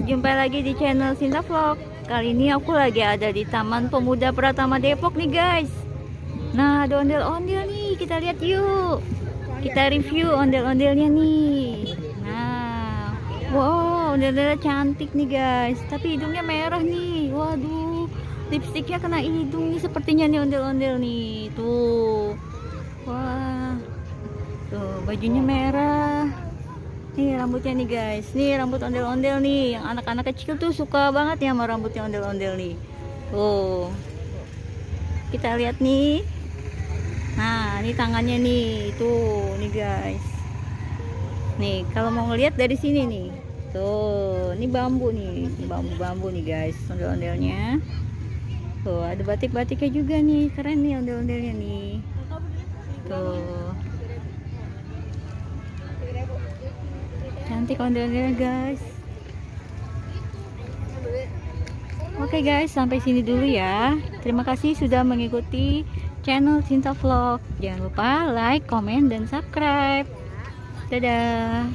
jumpa lagi di channel Sinta Vlog. Kali ini aku lagi ada di Taman Pemuda Pratama Depok nih guys. Nah, ada ondel-ondel nih, kita lihat yuk. Kita review ondel-ondelnya nih. Nah, wow, ondel-ondelnya cantik nih guys. Tapi hidungnya merah nih. Waduh, lipstiknya kena hidung nih sepertinya nih ondel-ondel nih. Tuh, wah, tuh bajunya merah. Nih rambutnya nih guys, nih rambut ondel-ondel nih, yang anak-anak kecil tuh suka banget ya sama rambutnya ondel-ondel nih. Tuh, kita lihat nih. Nah, ini tangannya nih, tuh nih guys. Nih kalau mau ngelihat dari sini nih, tuh, ini bambu nih, bambu-bambu nih guys, ondel-ondelnya. Tuh ada batik-batiknya juga nih, keren nih ondel-ondelnya nih. Tuh. Cantik ondel-ondelnya guys. Oke guys, sampai sini dulu ya. Terima kasih sudah mengikuti channel Sinta Vlog. Jangan lupa like, comment, dan subscribe. Dadah.